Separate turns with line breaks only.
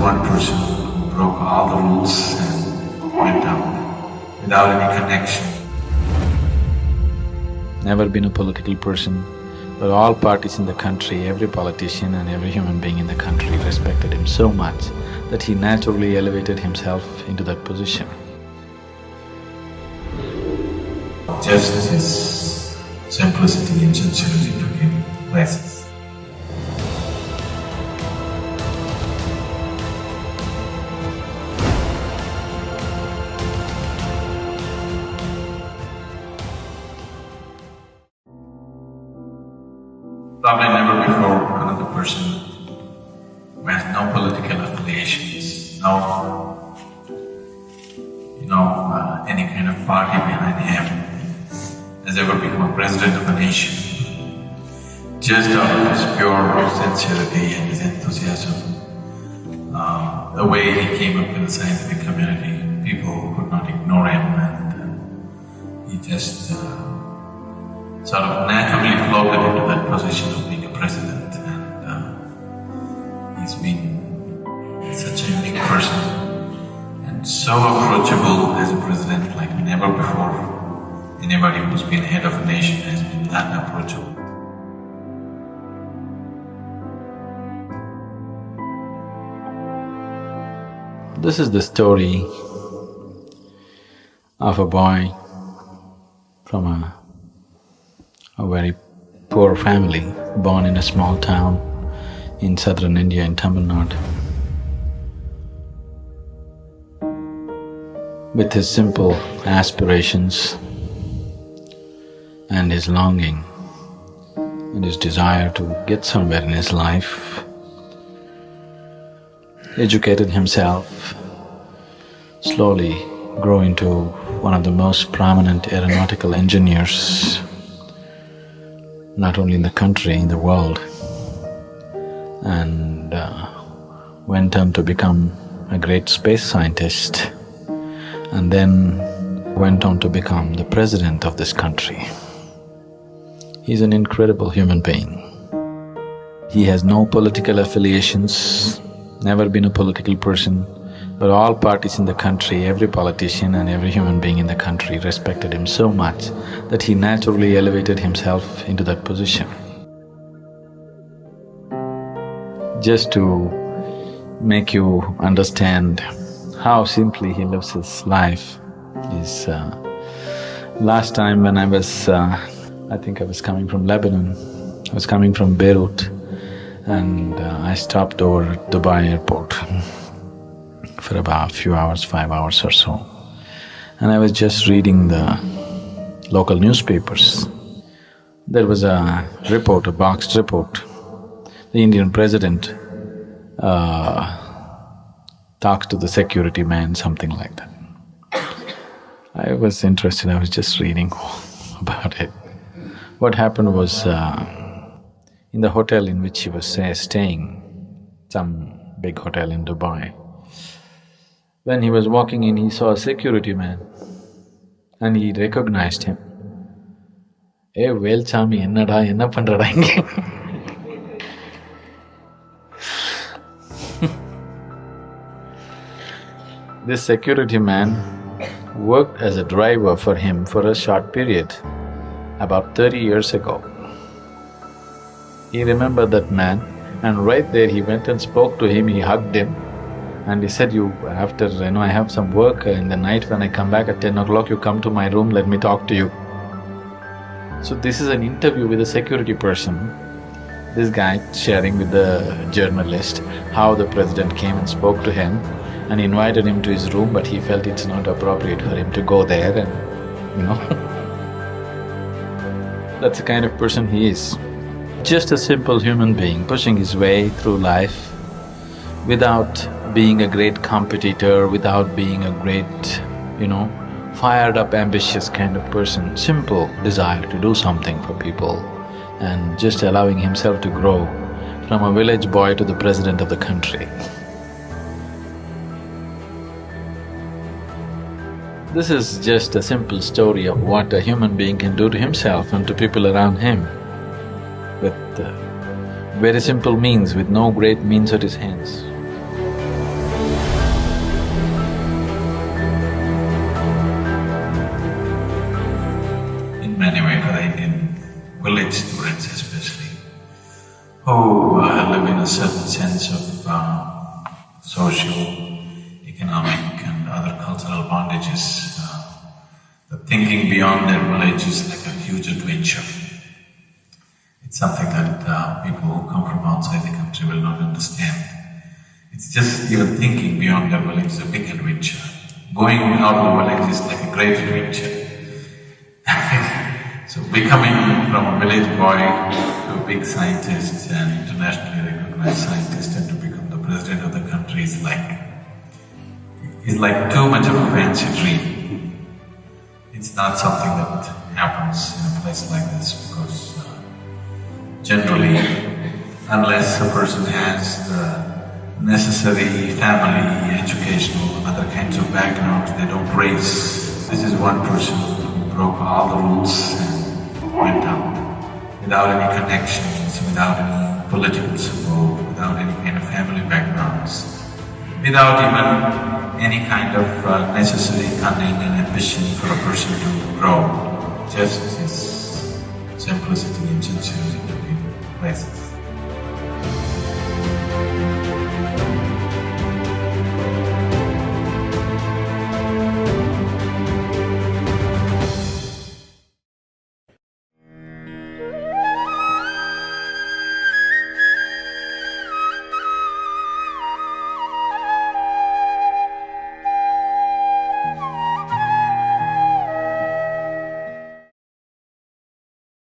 one person who broke all the rules and went out without any connection.
Never been a political person, but all parties in the country, every politician and every human being in the country respected him so much that he naturally elevated himself into that position.
Just his simplicity and sincerity took him places. Probably never before another person who has no political affiliations, any kind of party behind him, has ever become a president of a nation. Just out of his pure sincerity and his enthusiasm, the way he came up in the scientific community, people could not ignore him, and he just sort of naturally floated into that position of being a president, and he's been such a unique person and so approachable as a president like never before. Anybody who's been head of a nation has been that approachable.
This is the story of a boy from a very poor family, born in a small town in southern India in Tamil Nadu. With his simple aspirations and his longing and his desire to get somewhere in his life, educated himself, slowly grew into one of the most prominent aeronautical engineers, not only in the country, in the world, and went on to become a great space scientist, and then went on to become the president of this country. He's an incredible human being. He has no political affiliations, never been a political person, but all parties in the country, every politician and every human being in the country respected him so much that he naturally elevated himself into that position. Just to make you understand how simply he lives his life is, last time when I was, I think I was coming from Lebanon, I was coming from Beirut, and I stopped over at Dubai airport for about a few hours, 5 hours or so. And I was just reading the local newspapers. There was a report, a boxed report. The Indian president talks to the security man, something like that. I was interested, I was just reading about it. What happened was, in the hotel in which he was staying, some big hotel in Dubai, when he was walking in, he saw a security man and he recognized him. "Hey, Velchami, ennada, enna pandrada inge?" This security man worked as a driver for him for a short period, about 30 years ago. He remembered that man, and right there he went and spoke to him, he hugged him, and he said, I have some work in the night, when I come back at 10 o'clock, you come to my room, let me talk to you. So this is an interview with a security person. This guy sharing with the journalist how the president came and spoke to him and invited him to his room, but he felt it's not appropriate for him to go there and, that's the kind of person he is. Just a simple human being pushing his way through life without being a great competitor, without being a great, fired-up, ambitious kind of person. Simple desire to do something for people and just allowing himself to grow from a village boy to the president of the country. This is just a simple story of what a human being can do to himself and to people around him with very simple means, with no great means at his hands.
village students especially, who live in a certain sense of social, economic and other cultural bondages. The thinking beyond their village is like a huge adventure. It's something that people who come from outside the country will not understand. It's just even thinking beyond their village is a big adventure. Going out of the village is like a great adventure. So becoming from a village boy to a big scientist and internationally recognized scientist and to become the president of the country is like too much of a fancy dream. It's not something that happens in a place like this because generally, unless a person has the necessary family, educational and other kinds of backgrounds, they don't raise. This is one person who broke all the rules and went out without any connections, without any political support, without any kind of family backgrounds, without even any kind of necessary cunning and ambition for a person to grow, just his simplicity and sincerity in places.